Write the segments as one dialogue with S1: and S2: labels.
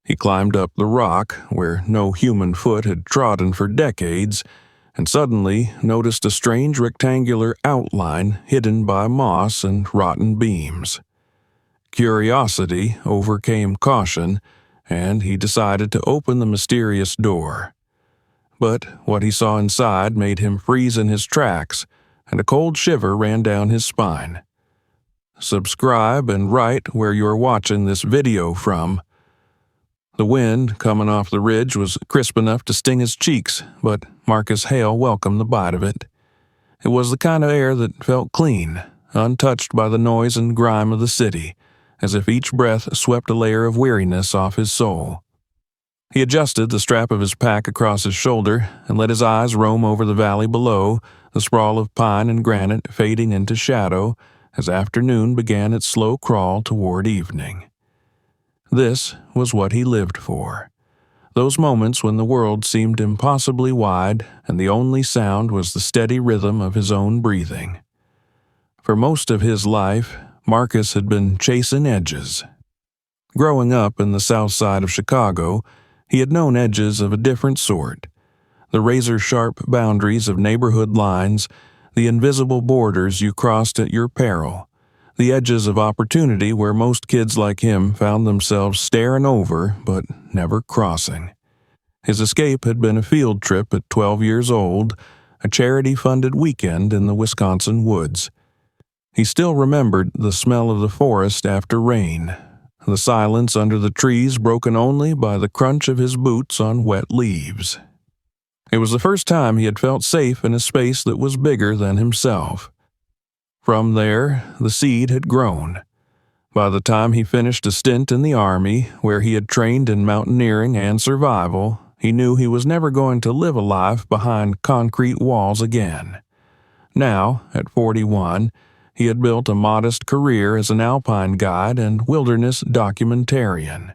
S1: He climbed up the rock, where no human foot had trodden for decades, and suddenly noticed a strange rectangular outline hidden by moss and rotten beams. Curiosity overcame caution, and he decided to open the mysterious door. But what he saw inside made him freeze in his tracks, and a cold shiver ran down his spine. Subscribe and write where you're watching this video from. The wind coming off the ridge was crisp enough to sting his cheeks, but Marcus Hale welcomed the bite of it. It was the kind of air that felt clean, untouched by the noise and grime of the city, as if each breath swept a layer of weariness off his soul. He adjusted the strap of his pack across his shoulder and let his eyes roam over the valley below, the sprawl of pine and granite fading into shadow as afternoon began its slow crawl toward evening. This was what he lived for. Those moments when the world seemed impossibly wide and the only sound was the steady rhythm of his own breathing. For most of his life, Marcus had been chasing edges. Growing up in the south side of Chicago, he had known edges of a different sort. The razor-sharp boundaries of neighborhood lines, the invisible borders you crossed at your peril, the edges of opportunity where most kids like him found themselves staring over but never crossing. His escape had been a field trip at 12 years old, a charity-funded weekend in the Wisconsin woods. He still remembered the smell of the forest after rain, the silence under the trees broken only by the crunch of his boots on wet leaves. It was the first time he had felt safe in a space that was bigger than himself. From there, the seed had grown. By the time he finished a stint in the Army, where he had trained in mountaineering and survival, he knew he was never going to live a life behind concrete walls again. Now, at 41, he had built a modest career as an alpine guide and wilderness documentarian.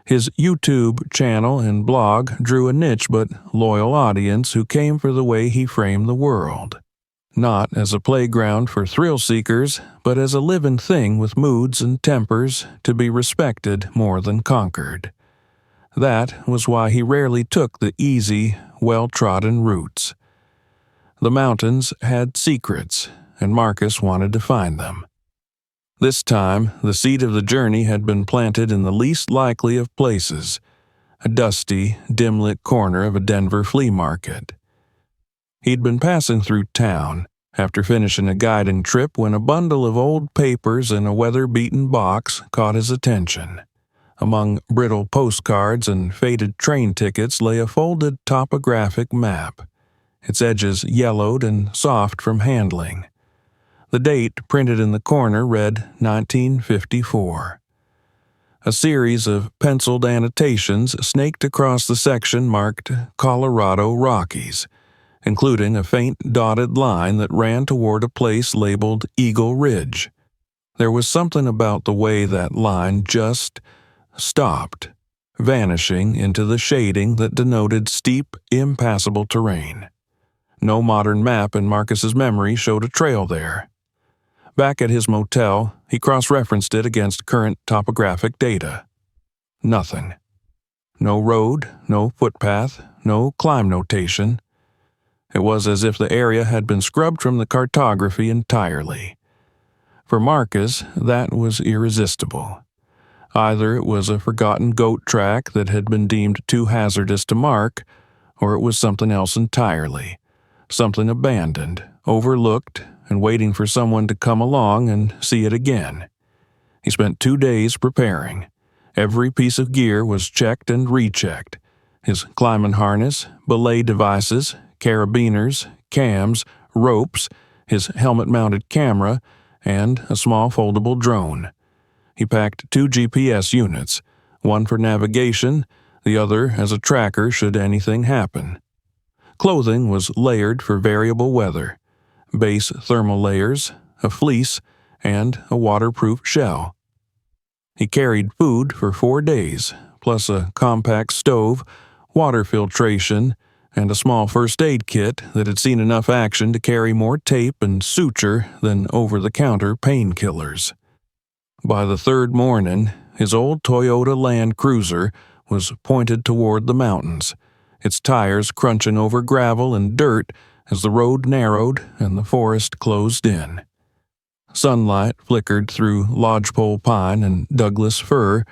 S1: His YouTube channel and blog drew a niche but loyal audience who came for the way he framed the world. Not as a playground for thrill-seekers, but as a living thing with moods and tempers to be respected more than conquered. That was why he rarely took the easy, well-trodden routes. The mountains had secrets, and Marcus wanted to find them. This time, the seed of the journey had been planted in the least likely of places, a dusty, dim-lit corner of a Denver flea market. He'd been passing through town after finishing a guiding trip when a bundle of old papers in a weather-beaten box caught his attention. Among brittle postcards and faded train tickets lay a folded topographic map, its edges yellowed and soft from handling. The date printed in the corner read 1954. A series of penciled annotations snaked across the section marked Colorado Rockies, including a faint dotted line that ran toward a place labeled Eagle Ridge. There was something about the way that line just stopped, vanishing into the shading that denoted steep, impassable terrain. No modern map in Marcus's memory showed a trail there. Back at his motel, he cross-referenced it against current topographic data. Nothing. No road, no footpath, no climb notation. It was as if the area had been scrubbed from the cartography entirely. For Marcus, that was irresistible. Either it was a forgotten goat track that had been deemed too hazardous to mark, or it was something else entirely, something abandoned, overlooked, and waiting for someone to come along and see it again. He spent 2 days preparing. Every piece of gear was checked and rechecked. His climbing harness, belay devices, carabiners, cams, ropes, his helmet-mounted camera, and a small foldable drone. He packed 2 GPS units, one for navigation, the other as a tracker should anything happen. Clothing was layered for variable weather, base thermal layers, a fleece, and a waterproof shell. He carried food for 4 days, plus a compact stove, water filtration, and a small first aid kit that had seen enough action to carry more tape and suture than over-the-counter painkillers. By the 3rd morning, his old Toyota Land Cruiser was pointed toward the mountains, its tires crunching over gravel and dirt as the road narrowed and the forest closed in. Sunlight flickered through lodgepole pine and Douglas fir,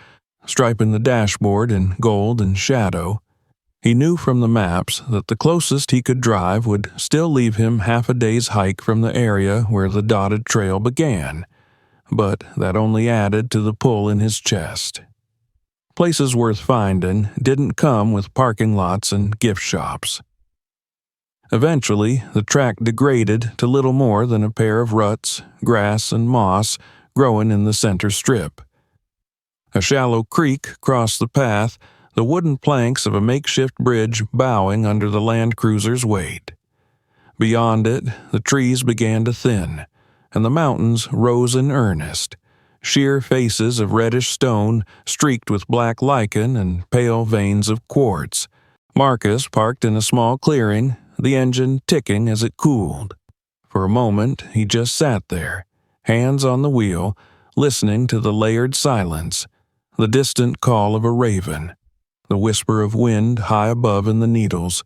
S1: striping the dashboard in gold and shadow. He knew from the maps that the closest he could drive would still leave him half a day's hike from the area where the dotted trail began, but that only added to the pull in his chest. Places worth finding didn't come with parking lots and gift shops. Eventually, the track degraded to little more than a pair of ruts, grass, and moss growing in the center strip. A shallow creek crossed the path, the wooden planks of a makeshift bridge bowing under the Land Cruiser's weight. Beyond it, the trees began to thin, and the mountains rose in earnest, sheer faces of reddish stone streaked with black lichen and pale veins of quartz. Marcus parked in a small clearing, the engine ticking as it cooled. For a moment, he just sat there, hands on the wheel, listening to the layered silence, the distant call of a raven, the whisper of wind high above in the needles,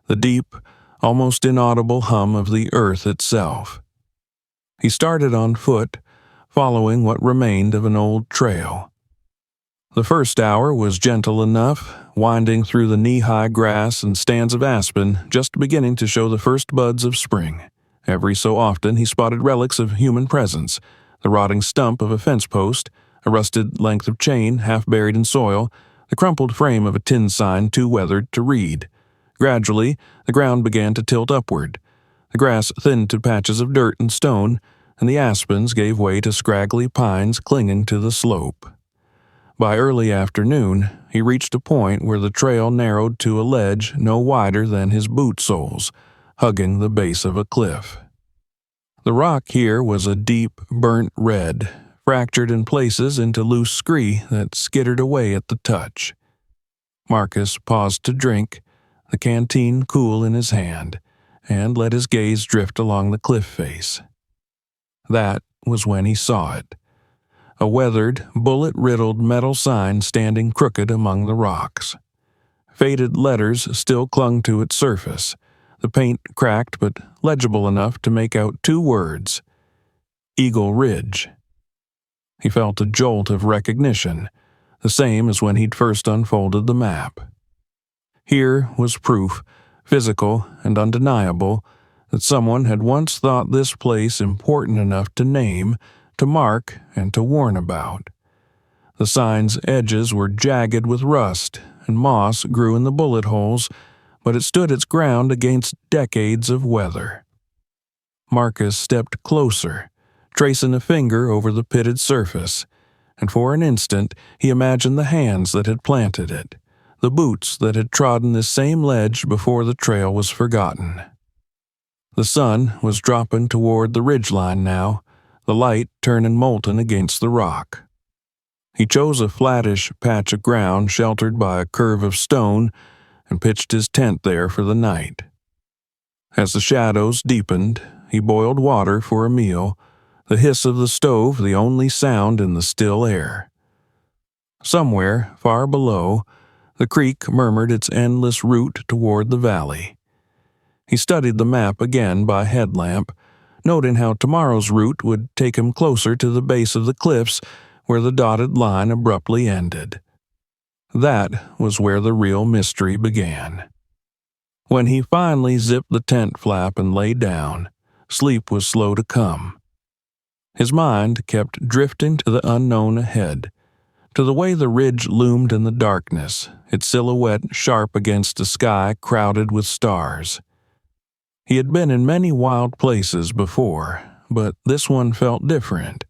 S1: the deep, almost inaudible hum of the earth itself. He started on foot, following what remained of an old trail. The first hour was gentle enough, winding through the knee-high grass and stands of aspen just beginning to show the first buds of spring. Every so often he spotted relics of human presence, the rotting stump of a fence post, a rusted length of chain half buried in soil, the crumpled frame of a tin sign too weathered to read. Gradually, the ground began to tilt upward. The grass thinned to patches of dirt and stone, and the aspens gave way to scraggly pines clinging to the slope. By early afternoon, he reached a point where the trail narrowed to a ledge no wider than his boot soles, hugging the base of a cliff. The rock here was a deep, burnt red, fractured in places into loose scree that skittered away at the touch. Marcus paused to drink, the canteen cool in his hand, and let his gaze drift along the cliff face. That was when he saw it. A weathered, bullet-riddled metal sign standing crooked among the rocks. Faded letters still clung to its surface, the paint cracked but legible enough to make out two words: Eagle Ridge. He felt a jolt of recognition, the same as when he'd first unfolded the map. Here was proof, physical and undeniable, that someone had once thought this place important enough to name, to mark, and to warn about. The sign's edges were jagged with rust, and moss grew in the bullet holes, but it stood its ground against decades of weather. Marcus stepped closer, tracing a finger over the pitted surface, and for an instant he imagined the hands that had planted it, the boots that had trodden this same ledge before the trail was forgotten. The sun was dropping toward the ridgeline now, the light turning molten against the rock. He chose a flattish patch of ground sheltered by a curve of stone and pitched his tent there for the night. As the shadows deepened, he boiled water for a meal, the hiss of the stove the only sound in the still air. Somewhere, far below, the creek murmured its endless route toward the valley. He studied the map again by headlamp, noting how tomorrow's route would take him closer to the base of the cliffs where the dotted line abruptly ended. That was where the real mystery began. When he finally zipped the tent flap and lay down, sleep was slow to come. His mind kept drifting to the unknown ahead, to the way the ridge loomed in the darkness, its silhouette sharp against a sky crowded with stars. He had been in many wild places before, but this one felt different,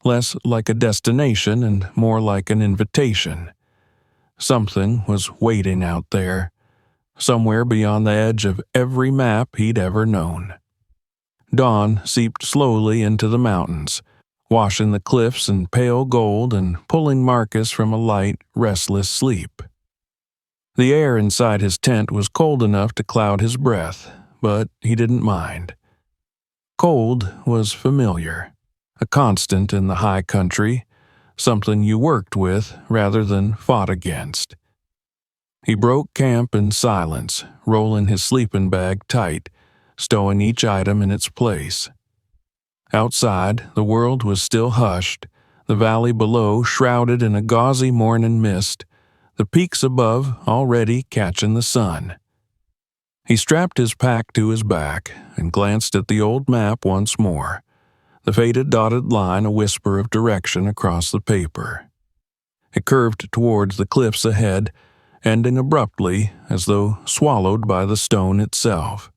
S1: less like a destination and more like an invitation. Something was waiting out there, somewhere beyond the edge of every map he'd ever known. Dawn seeped slowly into the mountains, washing the cliffs in pale gold and pulling Marcus from a light, restless sleep. The air inside his tent was cold enough to cloud his breath, but he didn't mind. Cold was familiar, a constant in the high country, something you worked with rather than fought against. He broke camp in silence, rolling his sleeping bag tight, stowing each item in its place. Outside, the world was still hushed, the valley below shrouded in a gauzy morning mist, the peaks above already catching the sun. He strapped his pack to his back and glanced at the old map once more, the faded dotted line a whisper of direction across the paper. It curved towards the cliffs ahead, ending abruptly as though swallowed by the stone itself.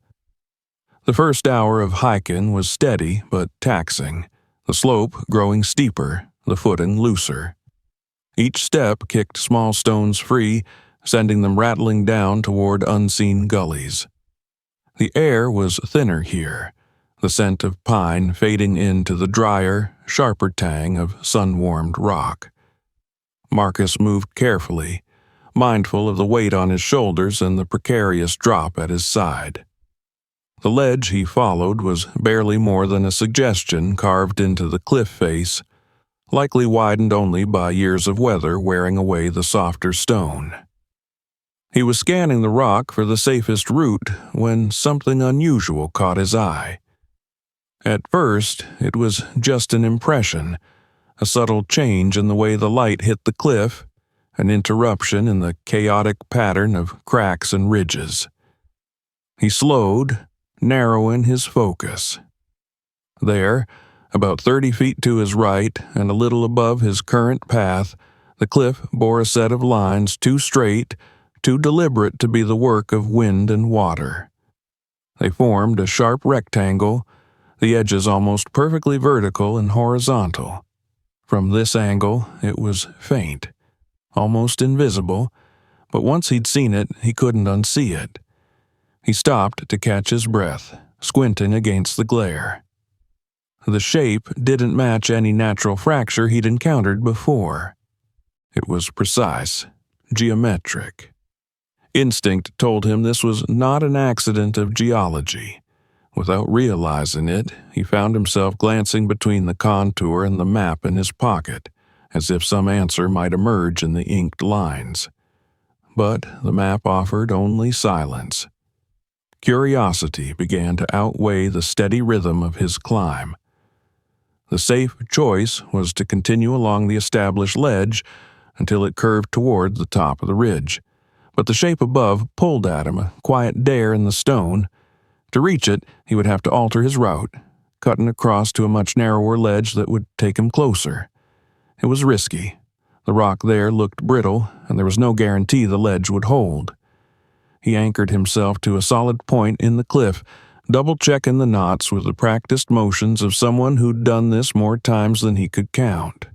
S1: The first hour of hiking was steady but taxing, the slope growing steeper, the footing looser. Each step kicked small stones free, sending them rattling down toward unseen gullies. The air was thinner here, the scent of pine fading into the drier, sharper tang of sun-warmed rock. Marcus moved carefully, mindful of the weight on his shoulders and the precarious drop at his side. The ledge he followed was barely more than a suggestion carved into the cliff face, likely widened only by years of weather wearing away the softer stone. He was scanning the rock for the safest route when something unusual caught his eye. At first, it was just an impression, a subtle change in the way the light hit the cliff, an interruption in the chaotic pattern of cracks and ridges. He slowed, narrowing his focus. There, about 30 feet to his right and a little above his current path, the cliff bore a set of lines too straight, too deliberate to be the work of wind and water. They formed a sharp rectangle, the edges almost perfectly vertical and horizontal. From this angle, it was faint, almost invisible, but once he'd seen it, he couldn't unsee it. He stopped to catch his breath, squinting against the glare. The shape didn't match any natural fracture he'd encountered before. It was precise, geometric. Instinct told him this was not an accident of geology. Without realizing it, he found himself glancing between the contour and the map in his pocket, as if some answer might emerge in the inked lines. But the map offered only silence. Curiosity began to outweigh the steady rhythm of his climb. The safe choice was to continue along the established ledge until it curved toward the top of the ridge, but the shape above pulled at him, a quiet dare in the stone. To reach it, he would have to alter his route, cutting across to a much narrower ledge that would take him closer. It was risky. The rock there looked brittle, and there was no guarantee the ledge would hold. He anchored himself to a solid point in the cliff, double-checking the knots with the practiced motions of someone who'd done this more times than he could count.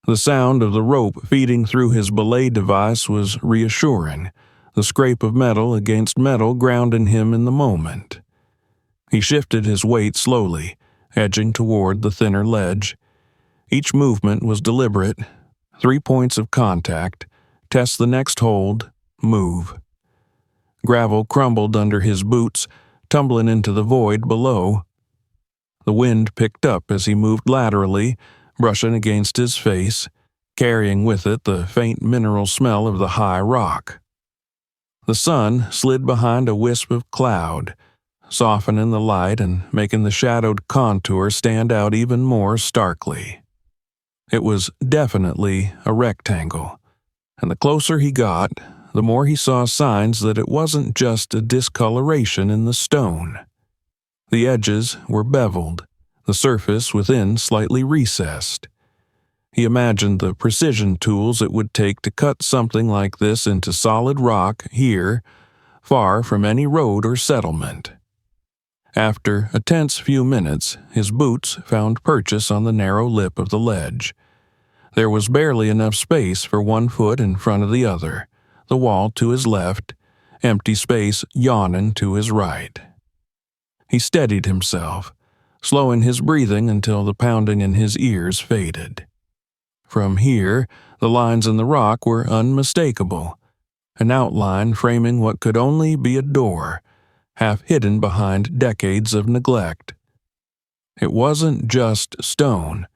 S1: The sound of the rope feeding through his belay device was reassuring, the scrape of metal against metal grounding him in the moment. He shifted his weight slowly, edging toward the thinner ledge. Each movement was deliberate. 3 points of contact, test the next hold, move. Gravel crumbled under his boots, tumbling into the void below. The wind picked up as he moved laterally, brushing against his face, carrying with it the faint mineral smell of the high rock. The sun slid behind a wisp of cloud, softening the light and making the shadowed contour stand out even more starkly. It was definitely a rectangle, and the closer he got, the more he saw signs that it wasn't just a discoloration in the stone. The edges were beveled, the surface within slightly recessed. He imagined the precision tools it would take to cut something like this into solid rock here, far from any road or settlement. After a tense few minutes, his boots found purchase on the narrow lip of the ledge. There was barely enough space for one foot in front of the other, the wall to his left, empty space yawning to his right. He steadied himself, slowing his breathing until the pounding in his ears faded. From here, the lines in the rock were unmistakable, an outline framing what could only be a door, half hidden behind decades of neglect. It wasn't just stone.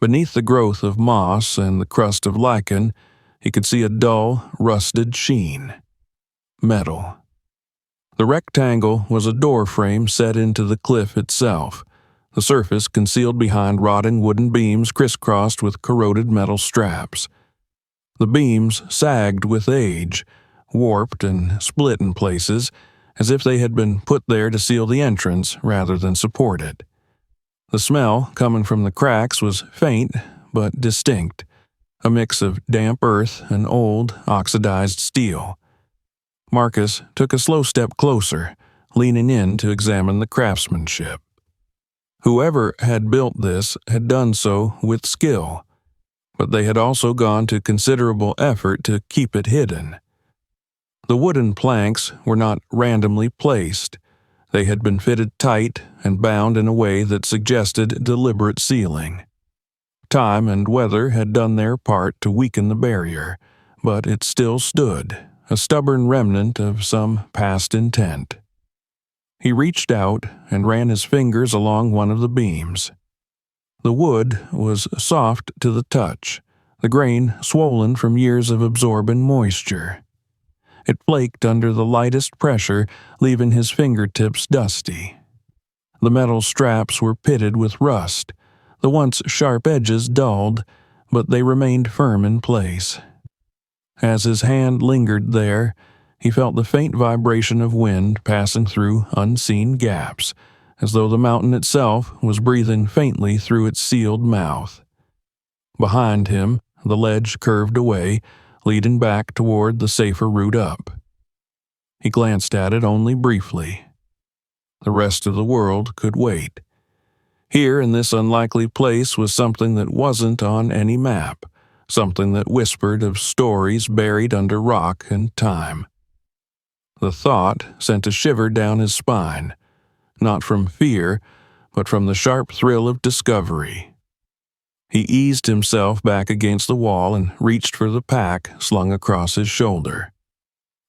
S1: Beneath the growth of moss and the crust of lichen, he could see a dull, rusted sheen. Metal. The rectangle was a door frame set into the cliff itself, the surface concealed behind rotting wooden beams crisscrossed with corroded metal straps. The beams sagged with age, warped and split in places, as if they had been put there to seal the entrance rather than support it. The smell coming from the cracks was faint but distinct, a mix of damp earth and old, oxidized steel. Marcus took a slow step closer, leaning in to examine the craftsmanship. Whoever had built this had done so with skill, but they had also gone to considerable effort to keep it hidden. The wooden planks were not randomly placed. They had been fitted tight and bound in a way that suggested deliberate sealing. Time and weather had done their part to weaken the barrier, but it still stood, a stubborn remnant of some past intent. He reached out and ran his fingers along one of the beams. The wood was soft to the touch, the grain swollen from years of absorbing moisture. It flaked under the lightest pressure, leaving his fingertips dusty. The metal straps were pitted with rust, the once sharp edges dulled, but they remained firm in place. As his hand lingered there, he felt the faint vibration of wind passing through unseen gaps, as though the mountain itself was breathing faintly through its sealed mouth. Behind him, the ledge curved away, leading back toward the safer route up. He glanced at it only briefly. The rest of the world could wait. Here in this unlikely place was something that wasn't on any map, something that whispered of stories buried under rock and time. The thought sent a shiver down his spine, not from fear, but from the sharp thrill of discovery. He eased himself back against the wall and reached for the pack slung across his shoulder.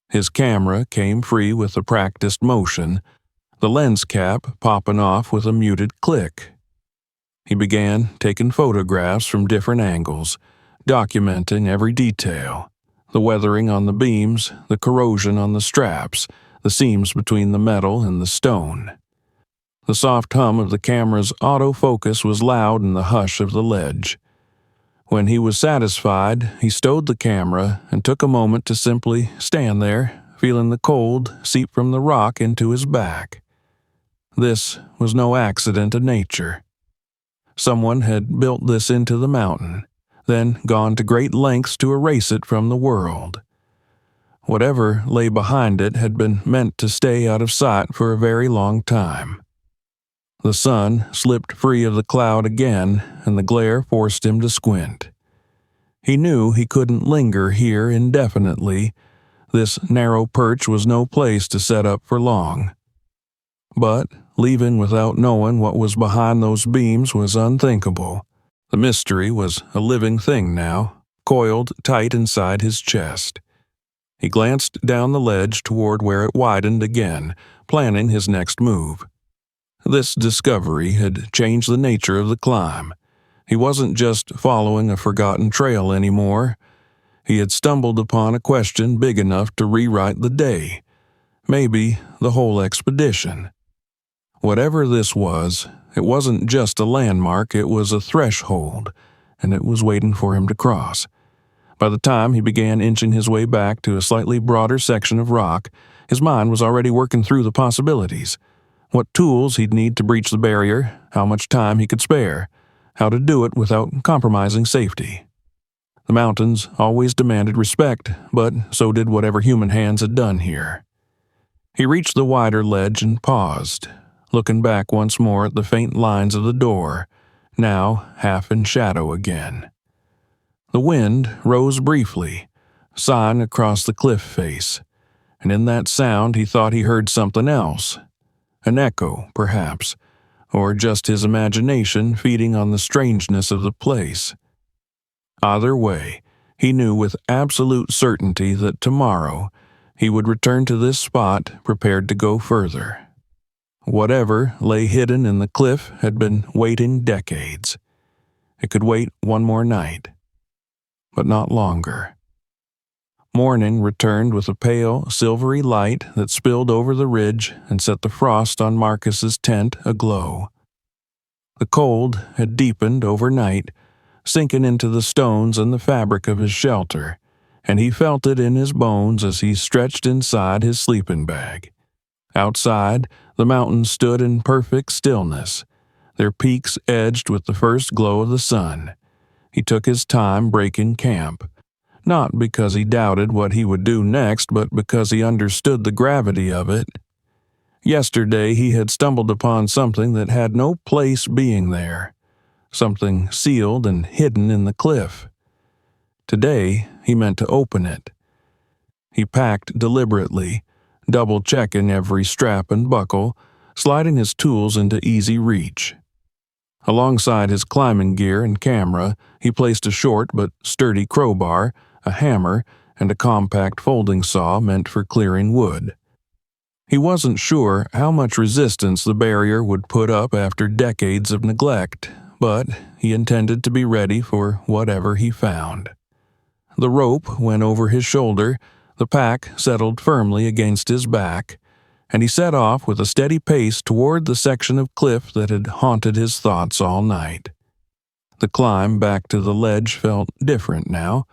S1: His camera came free with a practiced motion, the lens cap popping off with a muted click. He began taking photographs from different angles, documenting every detail: the weathering on the beams, the corrosion on the straps, the seams between the metal and the stone. The soft hum of the camera's autofocus was loud in the hush of the ledge. When he was satisfied, he stowed the camera and took a moment to simply stand there, feeling the cold seep from the rock into his back. This was no accident of nature. Someone had built this into the mountain, then gone to great lengths to erase it from the world. Whatever lay behind it had been meant to stay out of sight for a very long time. The sun slipped free of the cloud again, and the glare forced him to squint. He knew he couldn't linger here indefinitely. This narrow perch was no place to set up for long. But leaving without knowing what was behind those beams was unthinkable. The mystery was a living thing now, coiled tight inside his chest. He glanced down the ledge toward where it widened again, planning his next move. This discovery had changed the nature of the climb. He wasn't just following a forgotten trail anymore. He had stumbled upon a question big enough to rewrite the day, maybe the whole expedition. Whatever this was, it wasn't just a landmark, it was a threshold, and it was waiting for him to cross. By the time he began inching his way back to a slightly broader section of rock, his mind was already working through the possibilities. What tools he'd need to breach the barrier, how much time he could spare, how to do it without compromising safety. The mountains always demanded respect, but so did whatever human hands had done here. He reached the wider ledge and paused, looking back once more at the faint lines of the door, now half in shadow again. The wind rose briefly, sighing across the cliff face, and in that sound he thought he heard something else. An echo, perhaps, or just his imagination feeding on the strangeness of the place. Either way, he knew with absolute certainty that tomorrow he would return to this spot prepared to go further. Whatever lay hidden in the cliff had been waiting decades. It could wait one more night, but not longer. Morning returned with a pale, silvery light that spilled over the ridge and set the frost on Marcus's tent aglow. The cold had deepened overnight, sinking into the stones and the fabric of his shelter, and he felt it in his bones as he stretched inside his sleeping bag. Outside, the mountains stood in perfect stillness, their peaks edged with the first glow of the sun. He took his time breaking camp, not because he doubted what he would do next, but because he understood the gravity of it. Yesterday he had stumbled upon something that had no place being there, something sealed and hidden in the cliff. Today he meant to open it. He packed deliberately, double-checking every strap and buckle, sliding his tools into easy reach. Alongside his climbing gear and camera, he placed a short but sturdy crowbar, a hammer, and a compact folding saw meant for clearing wood. He wasn't sure how much resistance the barrier would put up after decades of neglect, but he intended to be ready for whatever he found. The rope went over his shoulder, the pack settled firmly against his back, and he set off with a steady pace toward the section of cliff that had haunted his thoughts all night. The climb back to the ledge felt different now,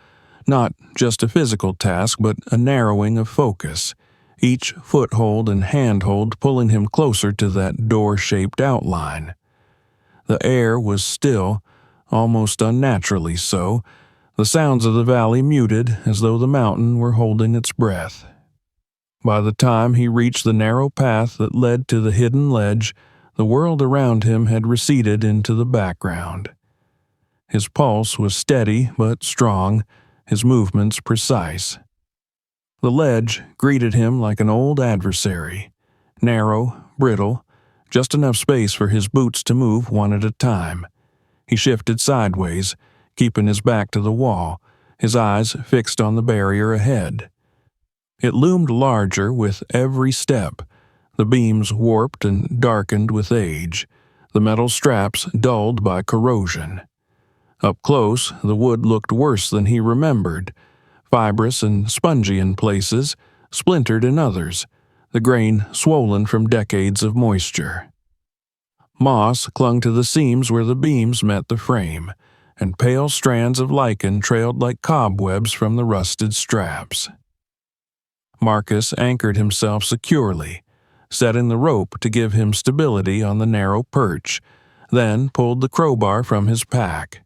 S1: not just a physical task, but a narrowing of focus, each foothold and handhold pulling him closer to that door-shaped outline. The air was still, almost unnaturally so, the sounds of the valley muted as though the mountain were holding its breath. By the time he reached the narrow path that led to the hidden ledge, the world around him had receded into the background. His pulse was steady but strong, his movements precise. The ledge greeted him like an old adversary, narrow, brittle, just enough space for his boots to move one at a time. He shifted sideways, keeping his back to the wall, his eyes fixed on the barrier ahead. It loomed larger with every step, the beams warped and darkened with age, the metal straps dulled by corrosion. Up close, the wood looked worse than he remembered, fibrous and spongy in places, splintered in others, the grain swollen from decades of moisture. Moss clung to the seams where the beams met the frame, and pale strands of lichen trailed like cobwebs from the rusted straps. Marcus anchored himself securely, setting the rope to give him stability on the narrow perch, then pulled the crowbar from his pack.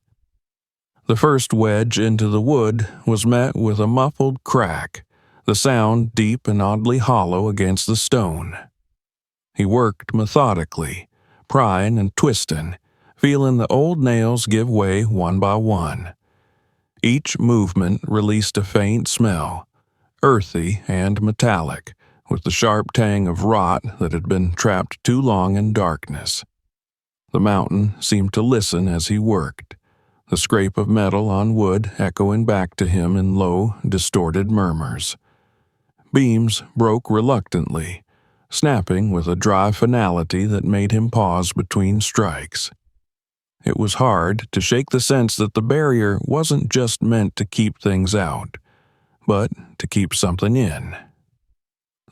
S1: The first wedge into the wood was met with a muffled crack, the sound deep and oddly hollow against the stone. He worked methodically, prying and twisting, feeling the old nails give way one by one. Each movement released a faint smell, earthy and metallic, with the sharp tang of rot that had been trapped too long in darkness. The mountain seemed to listen as he worked, the scrape of metal on wood echoing back to him in low, distorted murmurs. Beams broke reluctantly, snapping with a dry finality that made him pause between strikes. It was hard to shake the sense that the barrier wasn't just meant to keep things out, but to keep something in.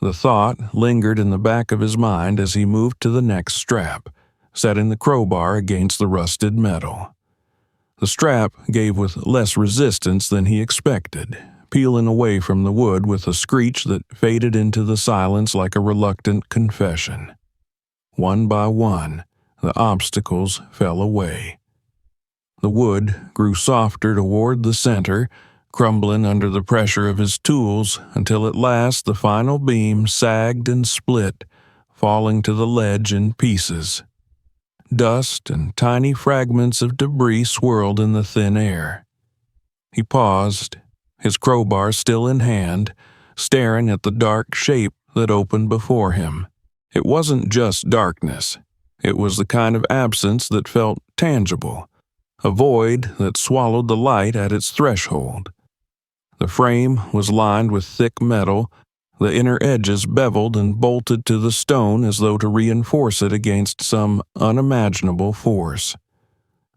S1: The thought lingered in the back of his mind as he moved to the next strap, setting the crowbar against the rusted metal. The strap gave with less resistance than he expected, peeling away from the wood with a screech that faded into the silence like a reluctant confession. One by one, the obstacles fell away. The wood grew softer toward the center, crumbling under the pressure of his tools until at last the final beam sagged and split, falling to the ledge in pieces. Dust and tiny fragments of debris swirled in the thin air. He paused, his crowbar still in hand, staring at the dark shape that opened before him. It wasn't just darkness. It was the kind of absence that felt tangible, a void that swallowed the light at its threshold. The frame was lined with thick metal, the inner edges beveled and bolted to the stone as though to reinforce it against some unimaginable force.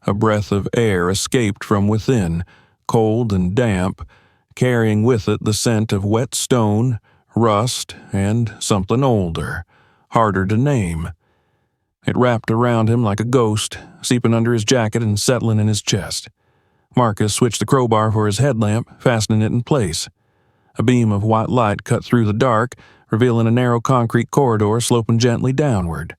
S1: A breath of air escaped from within, cold and damp, carrying with it the scent of wet stone, rust, and something older, harder to name. It wrapped around him like a ghost, seeping under his jacket and settling in his chest. Marcus switched the crowbar for his headlamp, fastening it in place. A beam of white light cut through the dark, revealing a narrow concrete corridor sloping gently downward.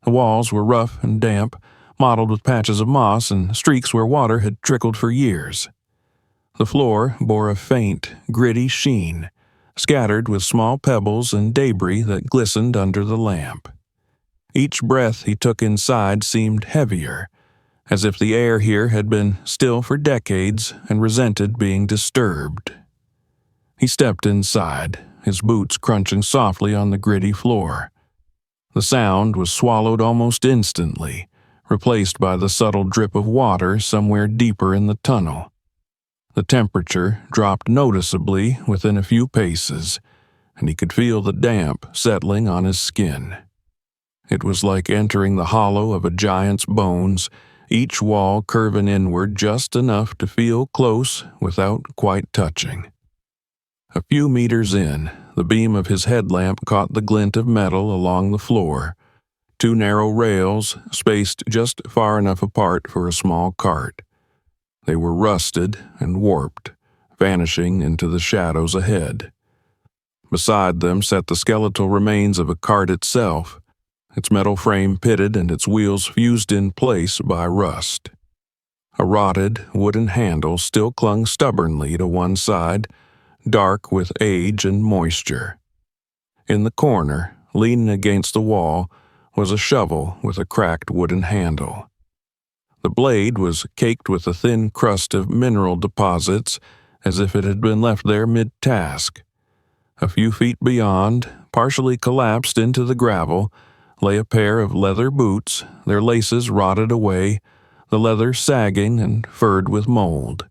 S1: The walls were rough and damp, mottled with patches of moss and streaks where water had trickled for years. The floor bore a faint, gritty sheen, scattered with small pebbles and debris that glistened under the lamp. Each breath he took inside seemed heavier, as if the air here had been still for decades and resented being disturbed. He stepped inside, his boots crunching softly on the gritty floor. The sound was swallowed almost instantly, replaced by the subtle drip of water somewhere deeper in the tunnel. The temperature dropped noticeably within a few paces, and he could feel the damp settling on his skin. It was like entering the hollow of a giant's bones, each wall curving inward just enough to feel close without quite touching. A few meters in, the beam of his headlamp caught the glint of metal along the floor, two narrow rails spaced just far enough apart for a small cart. They were rusted and warped, vanishing into the shadows ahead. Beside them sat the skeletal remains of a cart itself, its metal frame pitted and its wheels fused in place by rust. A rotted wooden handle still clung stubbornly to one side, dark with age and moisture. In the corner, leaning against the wall, was a shovel with a cracked wooden handle. The blade was caked with a thin crust of mineral deposits, as if it had been left there mid-task. A few feet beyond, partially collapsed into the gravel, lay a pair of leather boots, their laces rotted away, the leather sagging and furred with mold.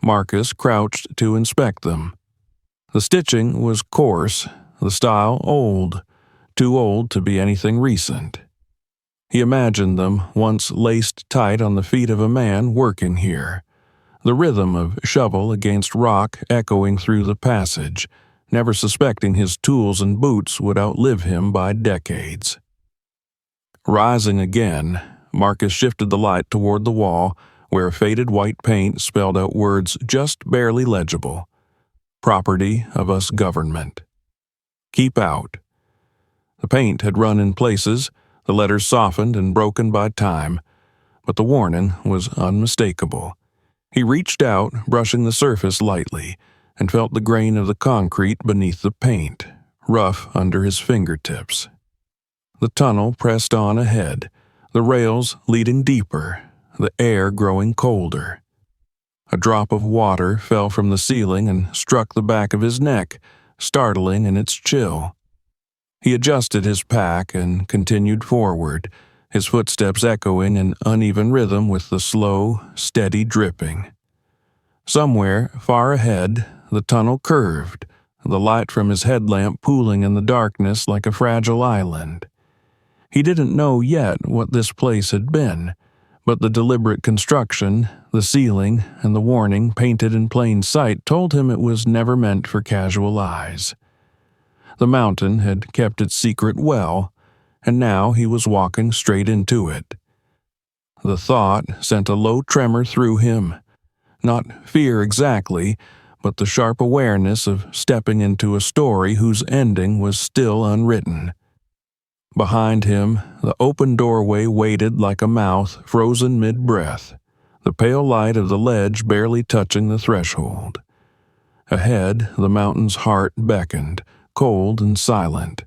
S1: Marcus crouched to inspect them. The stitching was coarse, the style old, too old to be anything recent. He imagined them once laced tight on the feet of a man working here, the rhythm of shovel against rock echoing through the passage, never suspecting his tools and boots would outlive him by decades. Rising again, Marcus shifted the light toward the wall, where a faded white paint spelled out words just barely legible. Property of us government. Keep out. The paint had run in places, the letters softened and broken by time, but the warning was unmistakable. He reached out, brushing the surface lightly, and felt the grain of the concrete beneath the paint, rough under his fingertips. The tunnel pressed on ahead, the rails leading deeper, the air growing colder. A drop of water fell from the ceiling and struck the back of his neck, startling in its chill. He adjusted his pack and continued forward, his footsteps echoing in uneven rhythm with the slow, steady dripping. Somewhere, far ahead, the tunnel curved, the light from his headlamp pooling in the darkness like a fragile island. He didn't know yet what this place had been, but the deliberate construction, the ceiling, and the warning painted in plain sight told him it was never meant for casual eyes. The mountain had kept its secret well, and now he was walking straight into it. The thought sent a low tremor through him, not fear exactly, but the sharp awareness of stepping into a story whose ending was still unwritten. Behind him, the open doorway waited like a mouth frozen mid-breath, the pale light of the ledge barely touching the threshold. Ahead, the mountain's heart beckoned, cold and silent,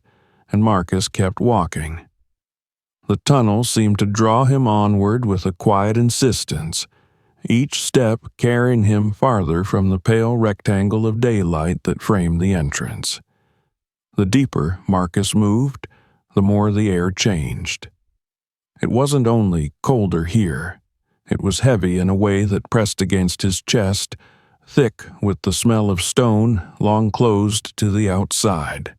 S1: and Marcus kept walking. The tunnel seemed to draw him onward with a quiet insistence, each step carrying him farther from the pale rectangle of daylight that framed the entrance. The deeper Marcus moved, the more the air changed. It wasn't only colder here. It was heavy in a way that pressed against his chest, thick with the smell of stone long closed to the outside.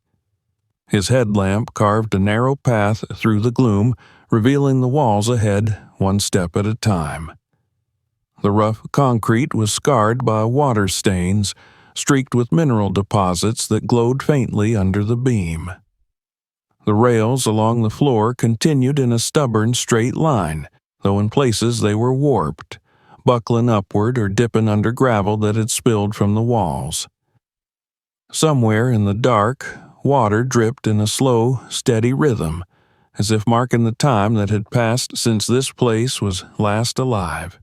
S1: His headlamp carved a narrow path through the gloom, revealing the walls ahead one step at a time. The rough concrete was scarred by water stains, streaked with mineral deposits that glowed faintly under the beam. The rails along the floor continued in a stubborn straight line, though in places they were warped, buckling upward or dipping under gravel that had spilled from the walls. Somewhere in the dark, water dripped in a slow, steady rhythm, as if marking the time that had passed since this place was last alive.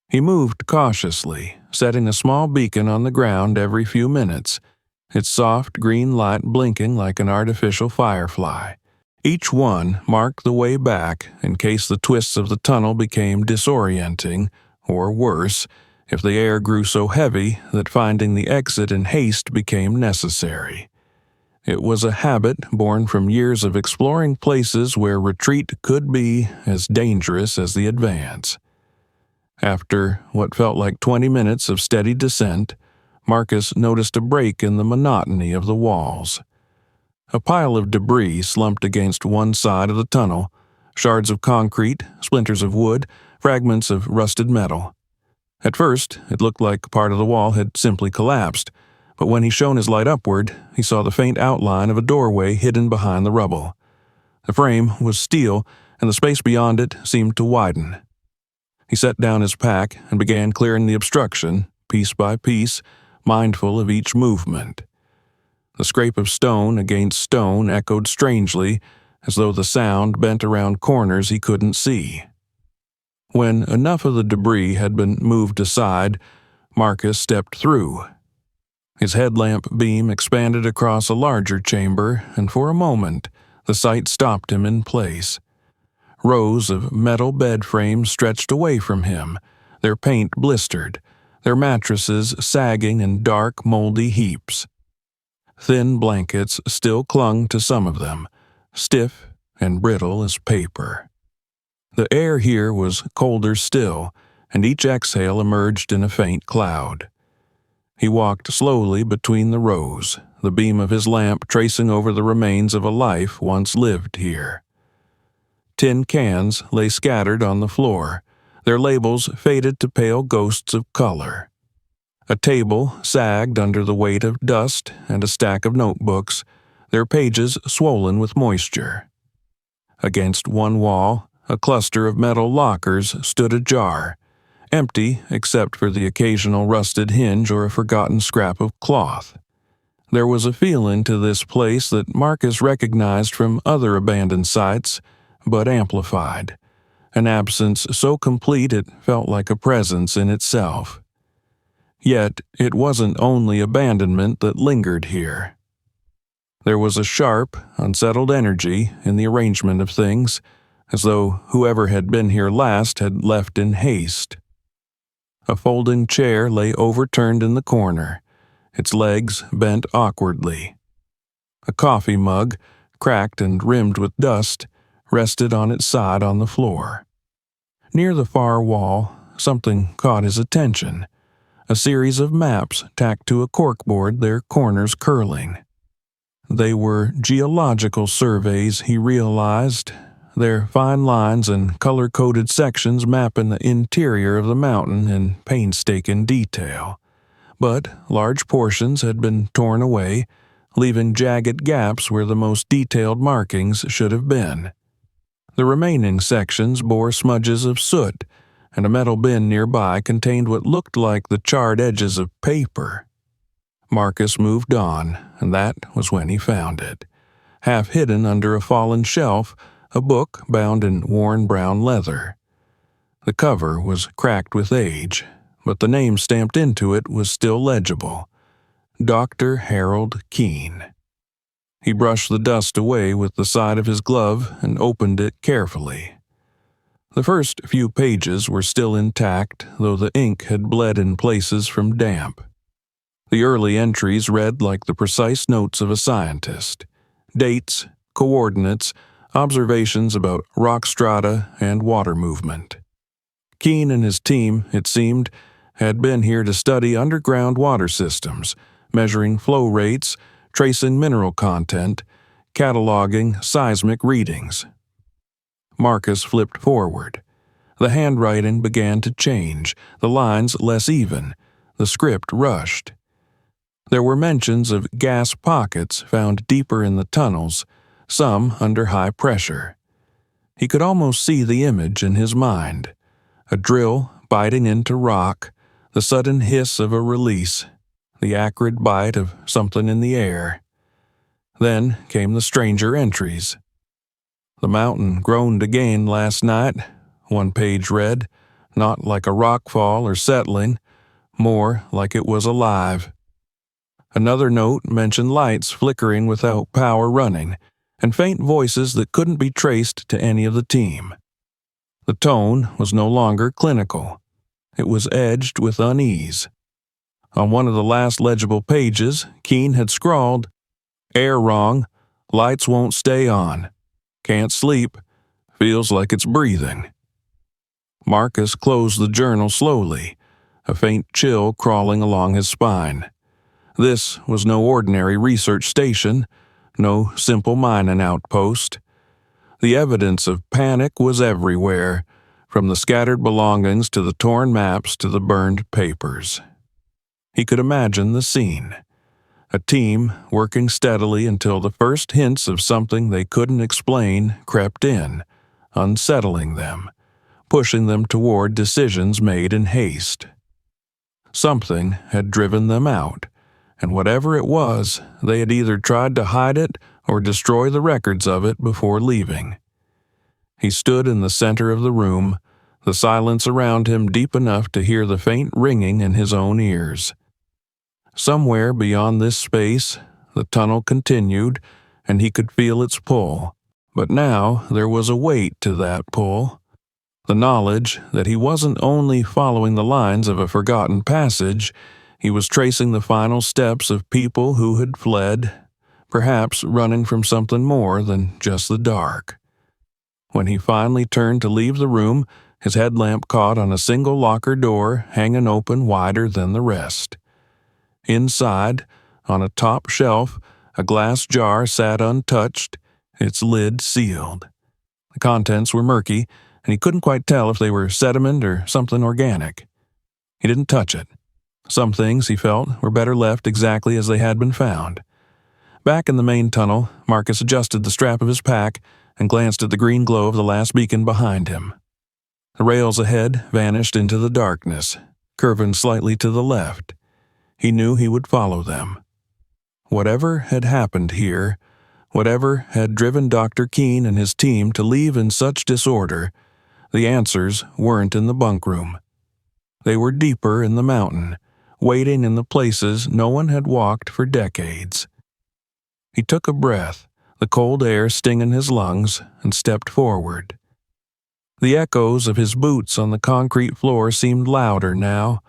S1: He moved cautiously, setting a small beacon on the ground every few minutes, its soft green light blinking like an artificial firefly. Each one marked the way back in case the twists of the tunnel became disorienting, or worse, if the air grew so heavy that finding the exit in haste became necessary. It was a habit born from years of exploring places where retreat could be as dangerous as the advance. After what felt like 20 minutes of steady descent, Marcus noticed a break in the monotony of the walls. A pile of debris slumped against one side of the tunnel, shards of concrete, splinters of wood, fragments of rusted metal. At first, it looked like part of the wall had simply collapsed, but when he shone his light upward, he saw the faint outline of a doorway hidden behind the rubble. The frame was steel, and the space beyond it seemed to widen. He set down his pack and began clearing the obstruction, piece by piece, mindful of each movement. The scrape of stone against stone echoed strangely, as though the sound bent around corners he couldn't see. When enough of the debris had been moved aside, Marcus stepped through. His headlamp beam expanded across a larger chamber, and for a moment, the sight stopped him in place. Rows of metal bed frames stretched away from him, their paint blistered, their mattresses sagging in dark, moldy heaps. Thin blankets still clung to some of them, stiff and brittle as paper. The air here was colder still, and each exhale emerged in a faint cloud. He walked slowly between the rows, the beam of his lamp tracing over the remains of a life once lived here. Tin cans lay scattered on the floor, their labels faded to pale ghosts of color. A table sagged under the weight of dust and a stack of notebooks, their pages swollen with moisture. Against one wall, a cluster of metal lockers stood ajar, empty except for the occasional rusted hinge or a forgotten scrap of cloth. There was a feeling to this place that Marcus recognized from other abandoned sites, but amplified, an absence so complete it felt like a presence in itself. Yet it wasn't only abandonment that lingered here. There was a sharp, unsettled energy in the arrangement of things, as though whoever had been here last had left in haste. A folding chair lay overturned in the corner, its legs bent awkwardly. A coffee mug, cracked and rimmed with dust, rested on its side on the floor. Near the far wall, something caught his attention, a series of maps tacked to a corkboard, their corners curling. They were geological surveys, he realized, their fine lines and color-coded sections mapping the interior of the mountain in painstaking detail. But large portions had been torn away, leaving jagged gaps where the most detailed markings should have been. The remaining sections bore smudges of soot, and a metal bin nearby contained what looked like the charred edges of paper. Marcus moved on, and that was when he found it. Half hidden under a fallen shelf, a book bound in worn brown leather. The cover was cracked with age, but the name stamped into it was still legible. Dr. Harold Keene. He brushed the dust away with the side of his glove and opened it carefully. The first few pages were still intact, though the ink had bled in places from damp. The early entries read like the precise notes of a scientist. Dates, coordinates, observations about rock strata and water movement. Keene and his team, it seemed, had been here to study underground water systems, measuring flow rates, tracing mineral content, cataloging seismic readings. Marcus flipped forward. The handwriting began to change, the lines less even, the script rushed. There were mentions of gas pockets found deeper in the tunnels, some under high pressure. He could almost see the image in his mind. A drill biting into rock, the sudden hiss of a release, the acrid bite of something in the air. Then came the stranger entries. The mountain groaned again last night, one page read, not like a rockfall or settling, more like it was alive. Another note mentioned lights flickering without power running, and faint voices that couldn't be traced to any of the team. The tone was no longer clinical. It was edged with unease. On one of the last legible pages, Keene had scrawled, "Air wrong, lights won't stay on. Can't sleep, feels like it's breathing." Marcus closed the journal slowly, a faint chill crawling along his spine. This was no ordinary research station, no simple mining outpost. The evidence of panic was everywhere, from the scattered belongings to the torn maps to the burned papers. He could imagine the scene. A team working steadily until the first hints of something they couldn't explain crept in, unsettling them, pushing them toward decisions made in haste. Something had driven them out, and whatever it was, they had either tried to hide it or destroy the records of it before leaving. He stood in the center of the room, the silence around him deep enough to hear the faint ringing in his own ears. Somewhere beyond this space, the tunnel continued, and he could feel its pull. But now there was a weight to that pull. The knowledge that he wasn't only following the lines of a forgotten passage, he was tracing the final steps of people who had fled, perhaps running from something more than just the dark. When he finally turned to leave the room, his headlamp caught on a single locker door hanging open wider than the rest. Inside, on a top shelf, a glass jar sat untouched, its lid sealed. The contents were murky, and he couldn't quite tell if they were sediment or something organic. He didn't touch it. Some things, he felt, were better left exactly as they had been found. Back in the main tunnel, Marcus adjusted the strap of his pack and glanced at the green glow of the last beacon behind him. The rails ahead vanished into the darkness, curving slightly to the left. He knew he would follow them. Whatever had happened here, whatever had driven Dr. Keene and his team to leave in such disorder, the answers weren't in the bunk room. They were deeper in the mountain, waiting in the places no one had walked for decades. He took a breath, the cold air stinging his lungs, and stepped forward. The echoes of his boots on the concrete floor seemed louder now,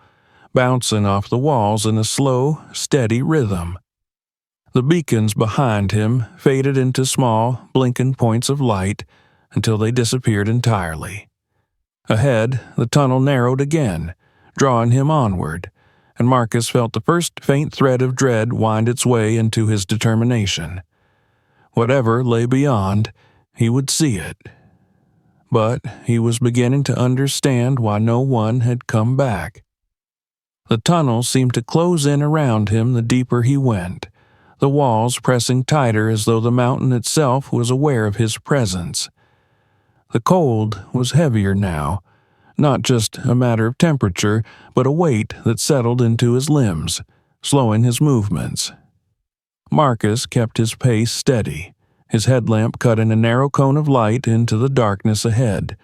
S1: bouncing off the walls in a slow, steady rhythm. The beacons behind him faded into small, blinking points of light until they disappeared entirely. Ahead, the tunnel narrowed again, drawing him onward, and Marcus felt the first faint thread of dread wind its way into his determination. Whatever lay beyond, he would see it. But he was beginning to understand why no one had come back. The tunnel seemed to close in around him the deeper he went, the walls pressing tighter as though the mountain itself was aware of his presence. The cold was heavier now, not just a matter of temperature, but a weight that settled into his limbs, slowing his movements. Marcus kept his pace steady, his headlamp cutting a narrow cone of light into the darkness ahead,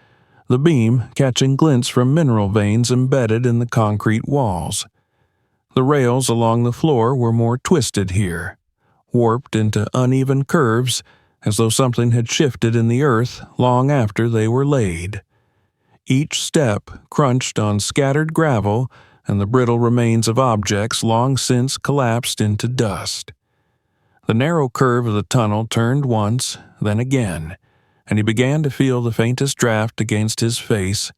S1: the beam catching glints from mineral veins embedded in the concrete walls. The rails along the floor were more twisted here, warped into uneven curves, as though something had shifted in the earth long after they were laid. Each step crunched on scattered gravel and the brittle remains of objects long since collapsed into dust. The narrow curve of the tunnel turned once, then again, and he began to feel the faintest draft against his face,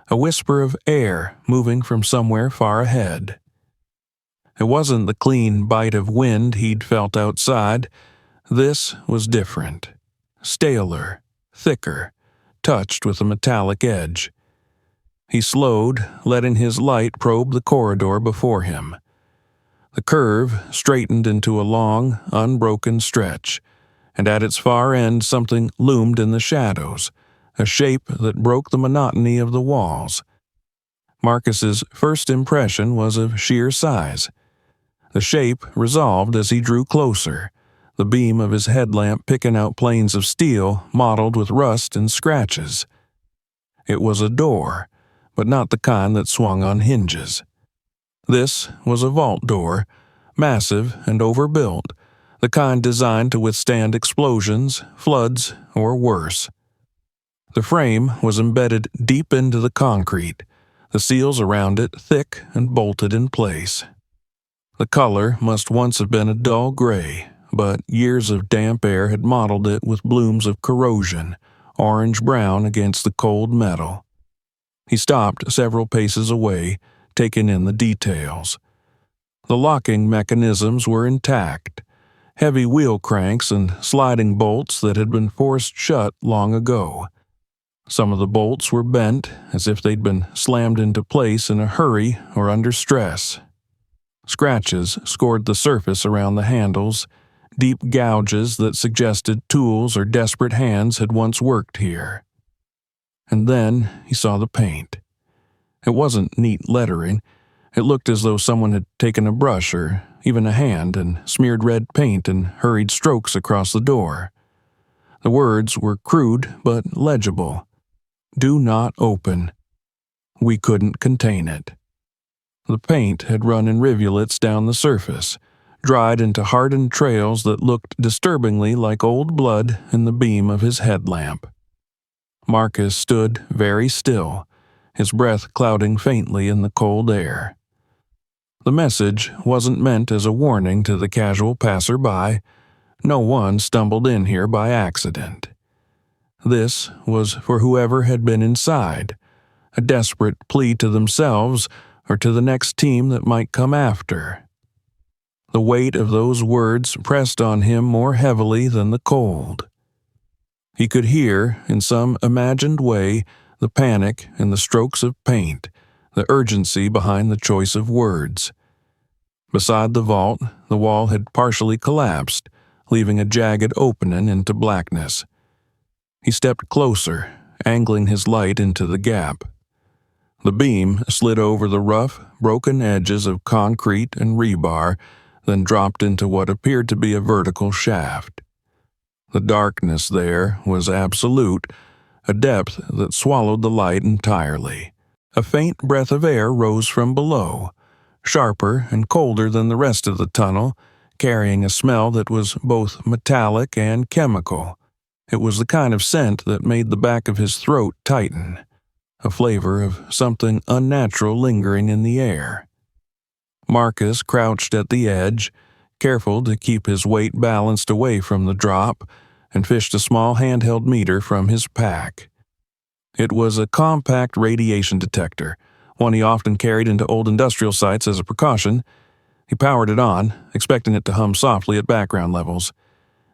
S1: a whisper of air moving from somewhere far ahead. It wasn't the clean bite of wind he'd felt outside. This was different, staler, thicker, touched with a metallic edge. He slowed, letting his light probe the corridor before him. The curve straightened into a long, unbroken stretch, and at its far end something loomed in the shadows, a shape that broke the monotony of the walls. Marcus's first impression was of sheer size. The shape resolved as he drew closer, the beam of his headlamp picking out planes of steel mottled with rust and scratches. It was a door, but not the kind that swung on hinges. This was a vault door, massive and overbuilt, the kind designed to withstand explosions, floods, or worse. The frame was embedded deep into the concrete, the seals around it thick and bolted in place. The color must once have been a dull gray, but years of damp air had mottled it with blooms of corrosion, orange-brown against the cold metal. He stopped several paces away, taking in the details. The locking mechanisms were intact, heavy wheel cranks and sliding bolts that had been forced shut long ago. Some of the bolts were bent, as if they'd been slammed into place in a hurry or under stress. Scratches scored the surface around the handles, deep gouges that suggested tools or desperate hands had once worked here. And then he saw the paint. It wasn't neat lettering. It looked as though someone had taken a brush or even a hand and smeared red paint in hurried strokes across the door. The words were crude but legible. "Do not open. We couldn't contain it." The paint had run in rivulets down the surface, dried into hardened trails that looked disturbingly like old blood in the beam of his headlamp. Marcus stood very still, his breath clouding faintly in the cold air. The message wasn't meant as a warning to the casual passerby. No one stumbled in here by accident. This was for whoever had been inside, a desperate plea to themselves or to the next team that might come after. The weight of those words pressed on him more heavily than the cold. He could hear, in some imagined way, the panic in the strokes of paint, the urgency behind the choice of words. Beside the vault, the wall had partially collapsed, leaving a jagged opening into blackness. He stepped closer, angling his light into the gap. The beam slid over the rough, broken edges of concrete and rebar, then dropped into what appeared to be a vertical shaft. The darkness there was absolute, a depth that swallowed the light entirely. A faint breath of air rose from below, sharper and colder than the rest of the tunnel, carrying a smell that was both metallic and chemical. It was the kind of scent that made the back of his throat tighten, a flavor of something unnatural lingering in the air. Marcus crouched at the edge, careful to keep his weight balanced away from the drop, and fished a small handheld meter from his pack. It was a compact radiation detector, one he often carried into old industrial sites as a precaution. He powered it on, expecting it to hum softly at background levels.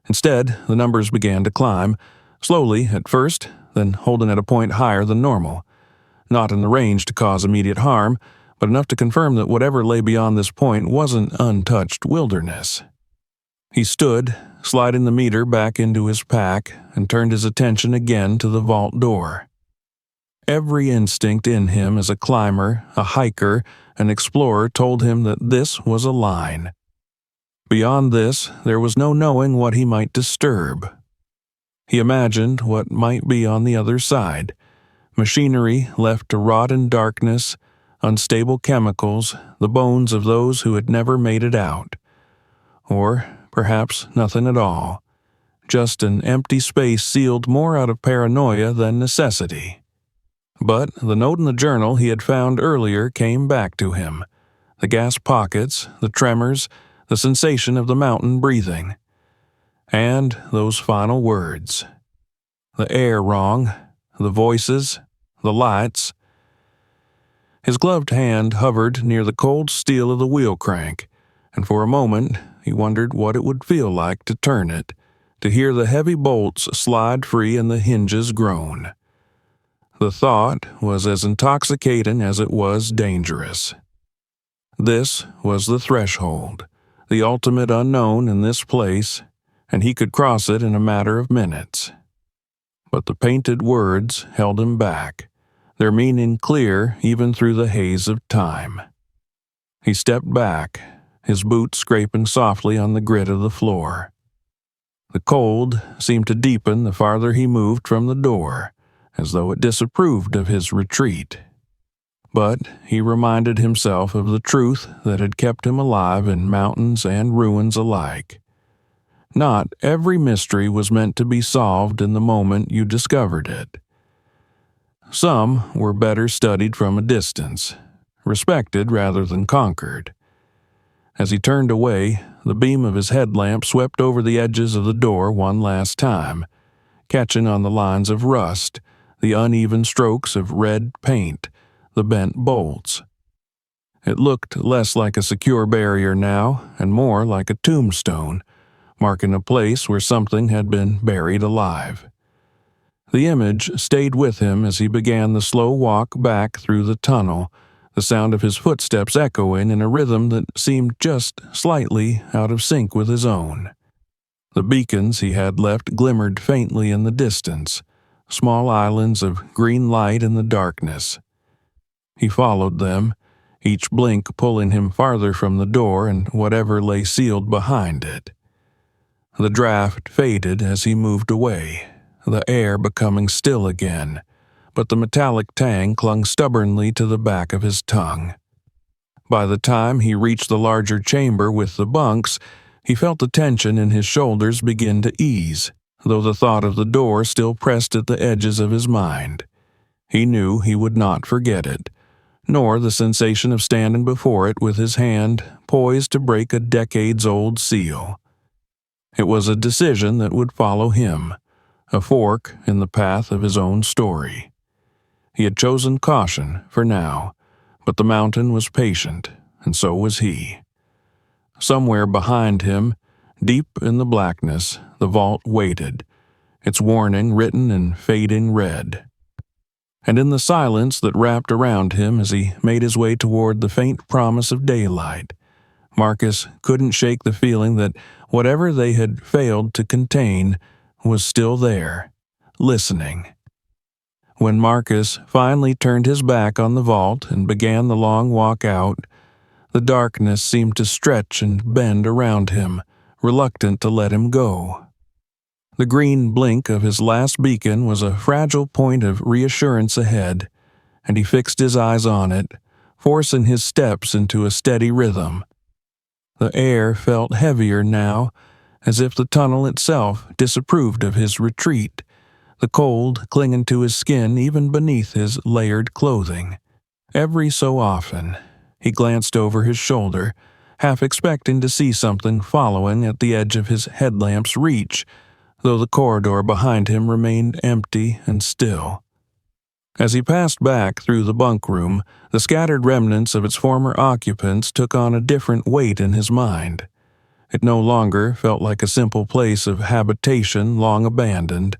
S1: Instead, the numbers began to climb, slowly at first, then holding at a point higher than normal. Not in the range to cause immediate harm, but enough to confirm that whatever lay beyond this point wasn't untouched wilderness. He stood, sliding the meter back into his pack, and turned his attention again to the vault door. Every instinct in him as a climber, a hiker, an explorer told him that this was a line. Beyond this, there was no knowing what he might disturb. He imagined what might be on the other side. Machinery left to rot in darkness, unstable chemicals, the bones of those who had never made it out. Or perhaps nothing at all. Just an empty space sealed more out of paranoia than necessity. But the note in the journal he had found earlier came back to him. The gas pockets, the tremors, the sensation of the mountain breathing. And those final words. The air wrong, the voices, the lights. His gloved hand hovered near the cold steel of the wheel crank, and for a moment he wondered what it would feel like to turn it, to hear the heavy bolts slide free and the hinges groan. The thought was as intoxicating as it was dangerous. This was the threshold, the ultimate unknown in this place, and he could cross it in a matter of minutes. But the painted words held him back, their meaning clear even through the haze of time. He stepped back, his boots scraping softly on the grit of the floor. The cold seemed to deepen the farther he moved from the door, as though it disapproved of his retreat. But he reminded himself of the truth that had kept him alive in mountains and ruins alike. Not every mystery was meant to be solved in the moment you discovered it. Some were better studied from a distance, respected rather than conquered. As he turned away, the beam of his headlamp swept over the edges of the door one last time, catching on the lines of rust, the uneven strokes of red paint, the bent bolts. It looked less like a secure barrier now, and more like a tombstone, marking a place where something had been buried alive. The image stayed with him as he began the slow walk back through the tunnel, the sound of his footsteps echoing in a rhythm that seemed just slightly out of sync with his own. The beacons he had left glimmered faintly in the distance, small islands of green light in the darkness. He followed them, each blink pulling him farther from the door and whatever lay sealed behind it. The draft faded as he moved away, the air becoming still again, but the metallic tang clung stubbornly to the back of his tongue. By the time he reached the larger chamber with the bunks, he felt the tension in his shoulders begin to ease, though the thought of the door still pressed at the edges of his mind. He knew he would not forget it, nor the sensation of standing before it with his hand poised to break a decades-old seal. It was a decision that would follow him, a fork in the path of his own story. He had chosen caution for now, but the mountain was patient, and so was he. Somewhere behind him, deep in the blackness, the vault waited, its warning written in fading red. And in the silence that wrapped around him as he made his way toward the faint promise of daylight, Marcus couldn't shake the feeling that whatever they had failed to contain was still there, listening. When Marcus finally turned his back on the vault and began the long walk out, the darkness seemed to stretch and bend around him, reluctant to let him go. The green blink of his last beacon was a fragile point of reassurance ahead, and he fixed his eyes on it, forcing his steps into a steady rhythm. The air felt heavier now, as if the tunnel itself disapproved of his retreat, the cold clinging to his skin even beneath his layered clothing. Every so often, he glanced over his shoulder, half expecting to see something following at the edge of his headlamp's reach, though the corridor behind him remained empty and still. As he passed back through the bunk room, the scattered remnants of its former occupants took on a different weight in his mind. It no longer felt like a simple place of habitation long abandoned.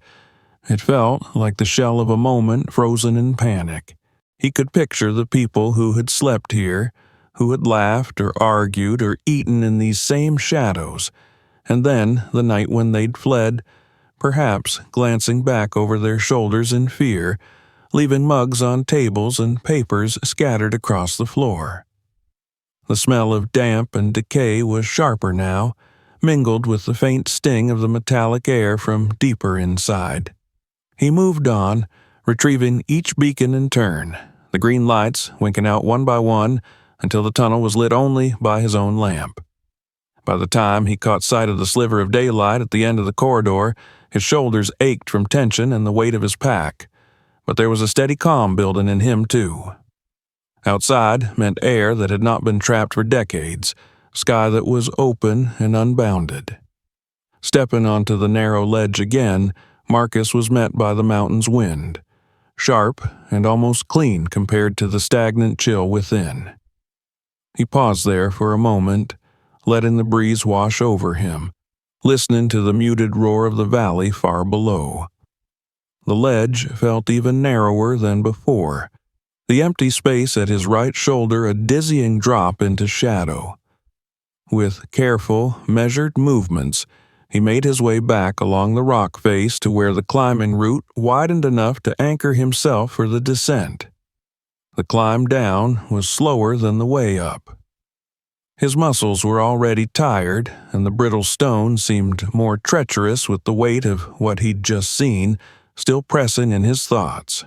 S1: It felt like the shell of a moment frozen in panic. He could picture the people who had slept here, who had laughed or argued or eaten in these same shadows, and then the night when they'd fled, perhaps glancing back over their shoulders in fear, leaving mugs on tables and papers scattered across the floor. The smell of damp and decay was sharper now, mingled with the faint sting of the metallic air from deeper inside. He moved on, retrieving each beacon in turn, the green lights winking out one by one until the tunnel was lit only by his own lamp. By the time he caught sight of the sliver of daylight at the end of the corridor, his shoulders ached from tension and the weight of his pack, but there was a steady calm building in him too. Outside meant air that had not been trapped for decades, sky that was open and unbounded. Stepping onto the narrow ledge again, Marcus was met by the mountain's wind, sharp and almost clean compared to the stagnant chill within. He paused there for a moment, letting the breeze wash over him, listening to the muted roar of the valley far below. The ledge felt even narrower than before, the empty space at his right shoulder a dizzying drop into shadow. With careful, measured movements, he made his way back along the rock face to where the climbing route widened enough to anchor himself for the descent. The climb down was slower than the way up. His muscles were already tired, and the brittle stone seemed more treacherous with the weight of what he'd just seen still pressing in his thoughts.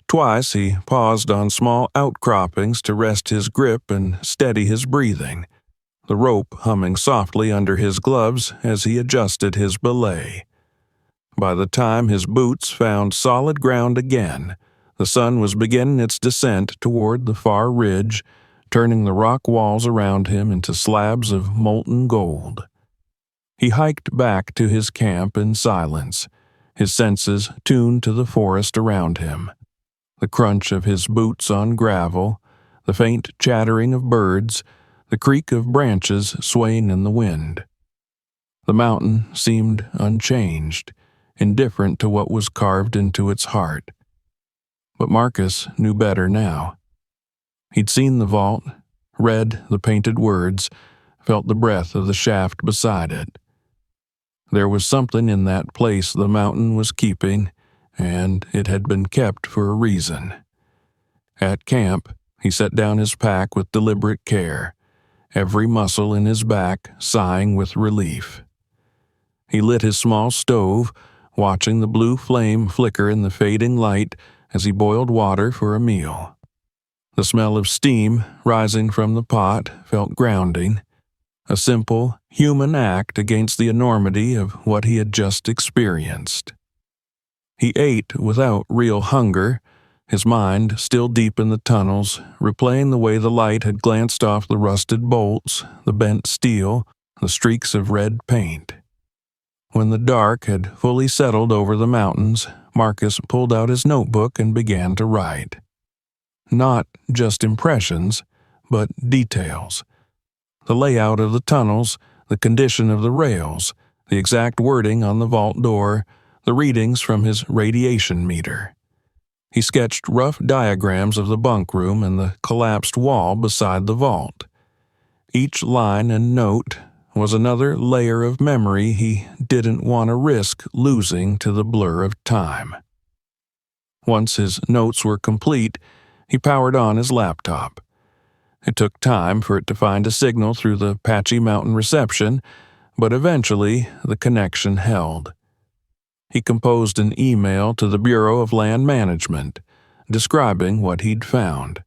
S1: Twice he paused on small outcroppings to rest his grip and steady his breathing, the rope humming softly under his gloves as he adjusted his belay. By the time his boots found solid ground again, the sun was beginning its descent toward the far ridge, turning the rock walls around him into slabs of molten gold. He hiked back to his camp in silence, his senses tuned to the forest around him. The crunch of his boots on gravel, the faint chattering of birds, the creak of branches swaying in the wind. The mountain seemed unchanged, indifferent to what was carved into its heart. But Marcus knew better now. He'd seen the vault, read the painted words, felt the breath of the shaft beside it. There was something in that place the mountain was keeping, and it had been kept for a reason. At camp, he set down his pack with deliberate care, every muscle in his back sighing with relief. He lit his small stove, watching the blue flame flicker in the fading light as he boiled water for a meal. The smell of steam rising from the pot felt grounding, a simple, human act against the enormity of what he had just experienced. He ate without real hunger, his mind still deep in the tunnels, replaying the way the light had glanced off the rusted bolts, the bent steel, the streaks of red paint. When the dark had fully settled over the mountains, Marcus pulled out his notebook and began to write. Not just impressions, but details. The layout of the tunnels, the condition of the rails, the exact wording on the vault door, the readings from his radiation meter. He sketched rough diagrams of the bunk room and the collapsed wall beside the vault. Each line and note was another layer of memory he didn't want to risk losing to the blur of time. Once his notes were complete, he powered on his laptop. It took time for it to find a signal through the patchy mountain reception, but eventually the connection held. He composed an email to the Bureau of Land Management, describing what he'd found.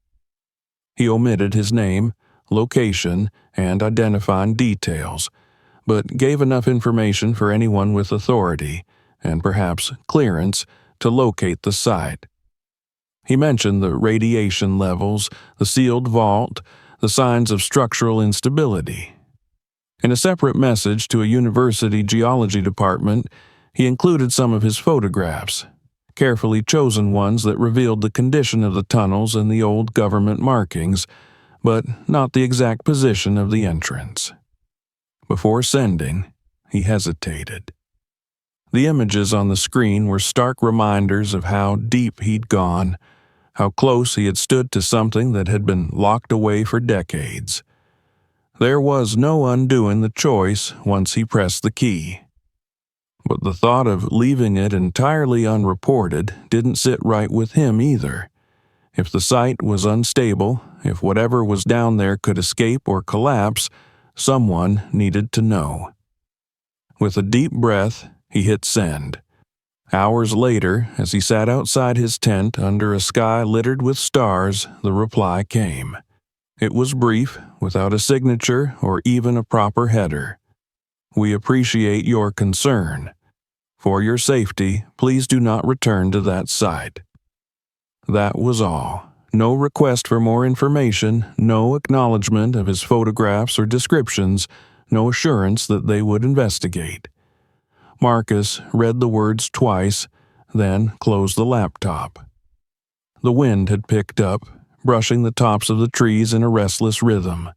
S1: He omitted his name, location, and identifying details, but gave enough information for anyone with authority, and perhaps clearance, to locate the site. He mentioned the radiation levels, the sealed vault, the signs of structural instability. In a separate message to a university geology department, he included some of his photographs, carefully chosen ones that revealed the condition of the tunnels and the old government markings, but not the exact position of the entrance. Before sending, he hesitated. The images on the screen were stark reminders of how deep he'd gone, how close he had stood to something that had been locked away for decades. There was no undoing the choice once he pressed the key. But the thought of leaving it entirely unreported didn't sit right with him either. If the site was unstable, if whatever was down there could escape or collapse, someone needed to know. With a deep breath, he hit send. Hours later, as he sat outside his tent under a sky littered with stars, the reply came. It was brief, without a signature or even a proper header. We appreciate your concern. For your safety, please do not return to that site. That was all. No request for more information, no acknowledgement of his photographs or descriptions, no assurance that they would investigate. Marcus read the words twice, then closed the laptop. The wind had picked up, brushing the tops of the trees in a restless rhythm.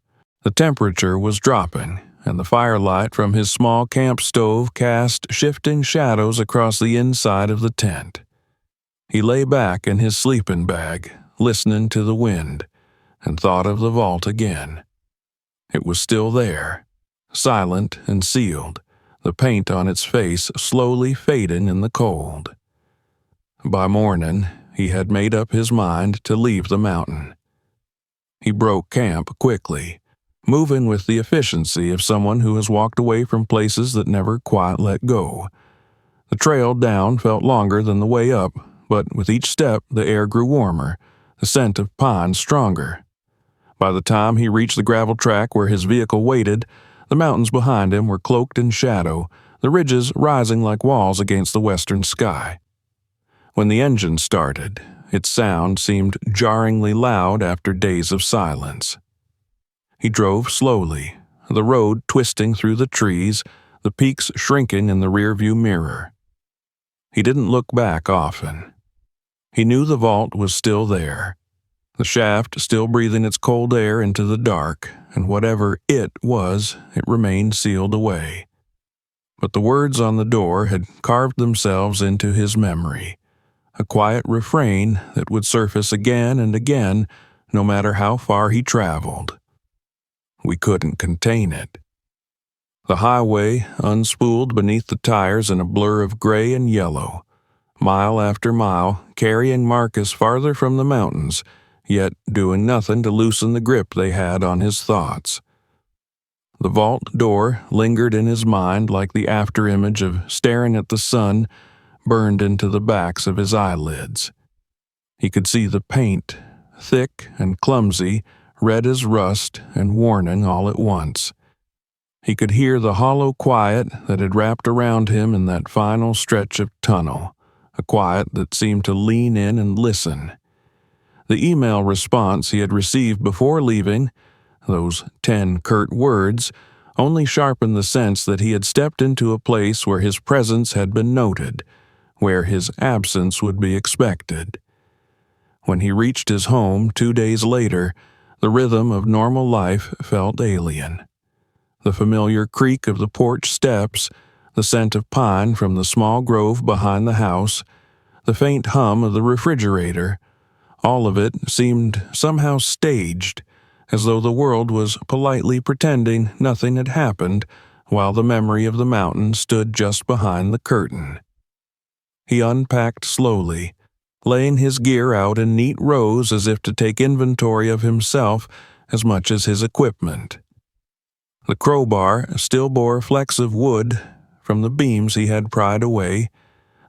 S1: The temperature was dropping, and the firelight from his small camp stove cast shifting shadows across the inside of the tent. He lay back in his sleeping bag, listening to the wind, and thought of the vault again. It was still there, silent and sealed, the paint on its face slowly fading in the cold. By morning, he had made up his mind to leave the mountain. He broke camp quickly, moving with the efficiency of someone who has walked away from places that never quite let go. The trail down felt longer than the way up, but with each step the air grew warmer, the scent of pine stronger. By the time he reached the gravel track where his vehicle waited, the mountains behind him were cloaked in shadow, the ridges rising like walls against the western sky. When the engine started, its sound seemed jarringly loud after days of silence. He drove slowly, the road twisting through the trees, the peaks shrinking in the rearview mirror. He didn't look back often. He knew the vault was still there, the shaft still breathing its cold air into the dark, and whatever it was, it remained sealed away. But the words on the door had carved themselves into his memory, a quiet refrain that would surface again and again, no matter how far he traveled. We couldn't contain it. The highway unspooled beneath the tires in a blur of gray and yellow, mile after mile, carrying Marcus farther from the mountains, yet doing nothing to loosen the grip they had on his thoughts. The vault door lingered in his mind like the afterimage of staring at the sun burned into the backs of his eyelids. He could see the paint, thick and clumsy, red as rust and warning all at once. He could hear the hollow quiet that had wrapped around him in that final stretch of tunnel, a quiet that seemed to lean in and listen. The email response he had received before leaving, those 10 curt words, only sharpened the sense that he had stepped into a place where his presence had been noted, where his absence would be expected. When he reached his home 2 days later, the rhythm of normal life felt alien. The familiar creak of the porch steps, the scent of pine from the small grove behind the house, the faint hum of the refrigerator, all of it seemed somehow staged, as though the world was politely pretending nothing had happened while the memory of the mountain stood just behind the curtain. He unpacked slowly, laying his gear out in neat rows as if to take inventory of himself as much as his equipment. The crowbar still bore flecks of wood from the beams he had pried away.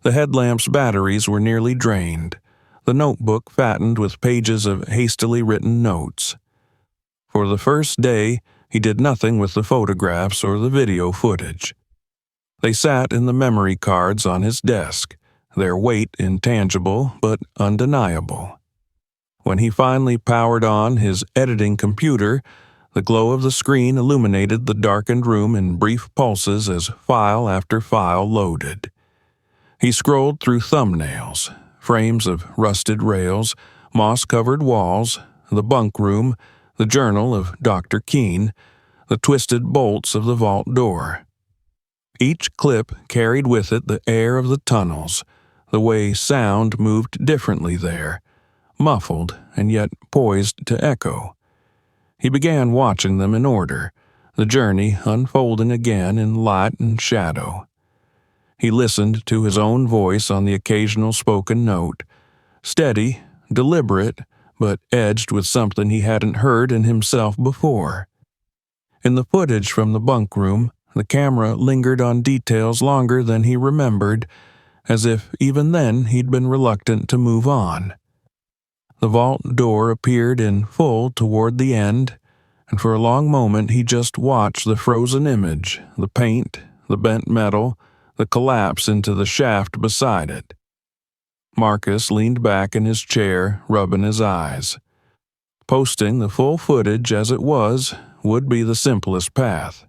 S1: The headlamp's batteries were nearly drained, the notebook fattened with pages of hastily written notes. For the first day, he did nothing with the photographs or the video footage. They sat in the memory cards on his desk, their weight intangible but undeniable. When he finally powered on his editing computer, the glow of the screen illuminated the darkened room in brief pulses as file after file loaded. He scrolled through thumbnails, frames of rusted rails, moss-covered walls, the bunk room, the journal of Dr. Keene, the twisted bolts of the vault door. Each clip carried with it the air of the tunnels, the way sound moved differently there, muffled and yet poised to echo. He began watching them in order, the journey unfolding again in light and shadow. He listened to his own voice on the occasional spoken note, steady, deliberate, but edged with something he hadn't heard in himself before. In the footage from the bunk room, the camera lingered on details longer than he remembered, as if even then he'd been reluctant to move on. The vault door appeared in full toward the end, and for a long moment he just watched the frozen image, the paint, the bent metal, the collapse into the shaft beside it. Marcus leaned back in his chair, rubbing his eyes. Posting the full footage as it was would be the simplest path.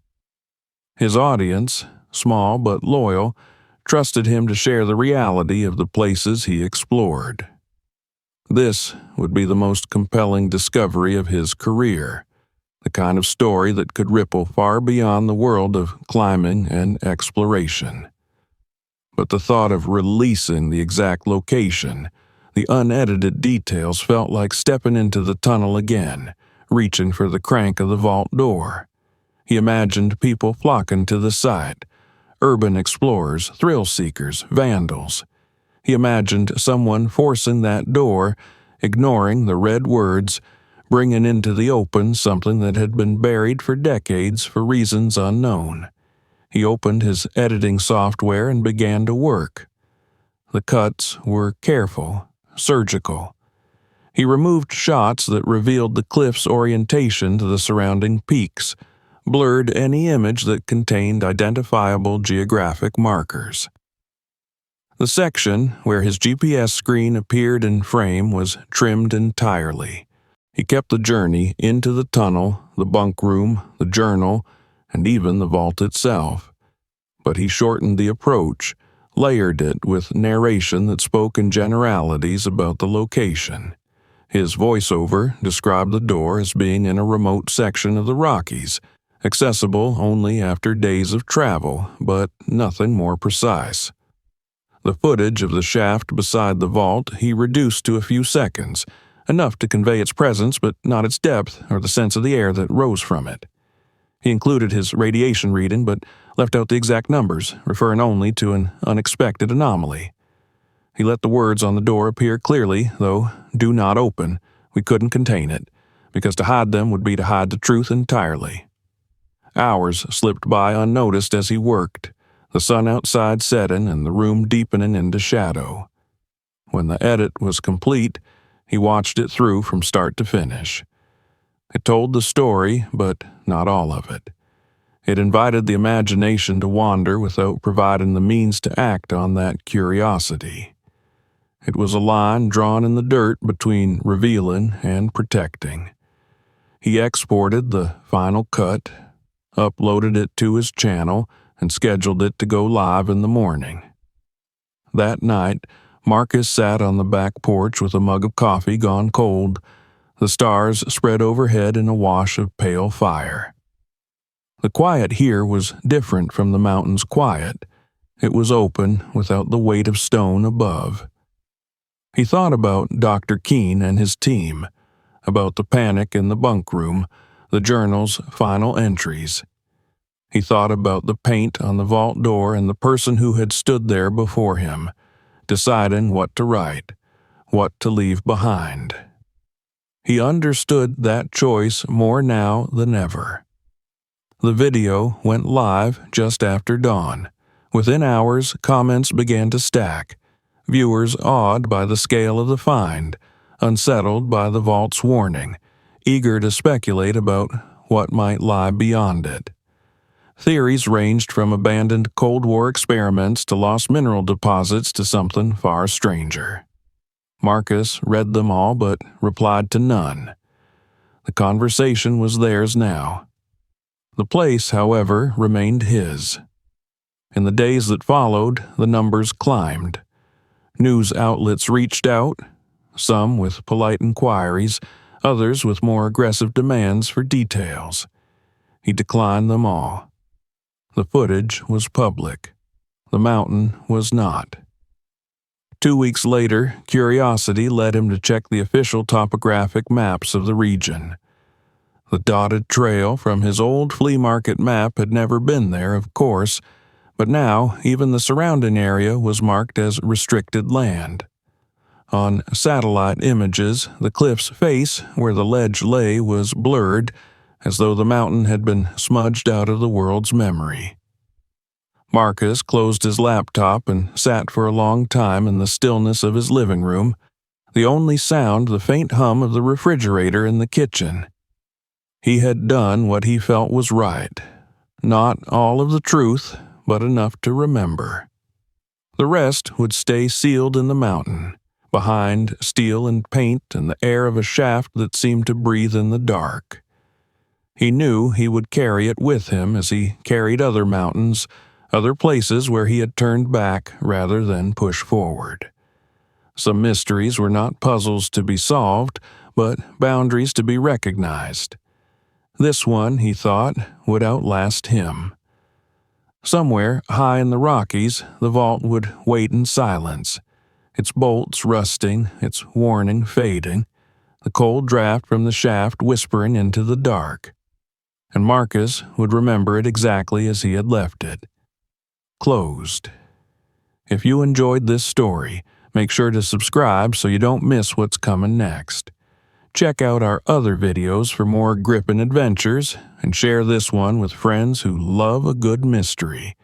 S1: His audience, small but loyal, trusted him to share the reality of the places he explored. This would be the most compelling discovery of his career, the kind of story that could ripple far beyond the world of climbing and exploration. But the thought of releasing the exact location, the unedited details, felt like stepping into the tunnel again, reaching for the crank of the vault door. He imagined people flocking to the site, urban explorers, thrill seekers, vandals. He imagined someone forcing that door, ignoring the read words, bringing into the open something that had been buried for decades for reasons unknown. He opened his editing software and began to work. The cuts were careful, surgical. He removed shots that revealed the cliff's orientation to the surrounding peaks, blurred any image that contained identifiable geographic markers. The section where his GPS screen appeared in frame was trimmed entirely. He kept the journey into the tunnel, the bunk room, the journal, and even the vault itself. But he shortened the approach, layered it with narration that spoke in generalities about the location. His voiceover described the door as being in a remote section of the Rockies, accessible only after days of travel, but nothing more precise. The footage of the shaft beside the vault he reduced to a few seconds, enough to convey its presence but not its depth or the sense of the air that rose from it. He included his radiation reading but left out the exact numbers, referring only to an unexpected anomaly. He let the words on the door appear clearly, though, "Do not open." We couldn't contain it, because to hide them would be to hide the truth entirely. Hours slipped by unnoticed as he worked, the sun outside setting and the room deepening into shadow. When the edit was complete, he watched it through from start to finish. It told the story, but not all of it. It invited the imagination to wander without providing the means to act on that curiosity. It was a line drawn in the dirt between revealing and protecting. He exported the final cut, uploaded it to his channel, and scheduled it to go live in the morning. That night, Marcus sat on the back porch with a mug of coffee gone cold, the stars spread overhead in a wash of pale fire. The quiet here was different from the mountain's quiet. It was open, without the weight of stone above. He thought about Dr. Keene and his team, about the panic in the bunk room, the journal's final entries. He thought about the paint on the vault door and the person who had stood there before him, deciding what to write, what to leave behind. He understood that choice more now than ever. The video went live just after dawn. Within hours, comments began to stack, viewers awed by the scale of the find, unsettled by the vault's warning, eager to speculate about what might lie beyond it. Theories ranged from abandoned Cold War experiments to lost mineral deposits to something far stranger. Marcus read them all but replied to none. The conversation was theirs now. The place, however, remained his. In the days that followed, the numbers climbed. News outlets reached out, some with polite inquiries, others with more aggressive demands for details. He declined them all. The footage was public. The mountain was not. 2 weeks later, curiosity led him to check the official topographic maps of the region. The dotted trail from his old flea market map had never been there, of course, but now even the surrounding area was marked as restricted land. On satellite images, the cliff's face, where the ledge lay, was blurred, as though the mountain had been smudged out of the world's memory. Marcus closed his laptop and sat for a long time in the stillness of his living room, the only sound the faint hum of the refrigerator in the kitchen. He had done what he felt was right. Not all of the truth, but enough to remember. The rest would stay sealed in the mountain, behind steel and paint and the air of a shaft that seemed to breathe in the dark. He knew he would carry it with him as he carried other mountains, other places where he had turned back rather than push forward. Some mysteries were not puzzles to be solved, but boundaries to be recognized. This one, he thought, would outlast him. Somewhere high in the Rockies, the vault would wait in silence, its bolts rusting, its warning fading, the cold draft from the shaft whispering into the dark. And Marcus would remember it exactly as he had left it. Closed. If you enjoyed this story, make sure to subscribe so you don't miss what's coming next. Check out our other videos for more gripping adventures, and share this one with friends who love a good mystery.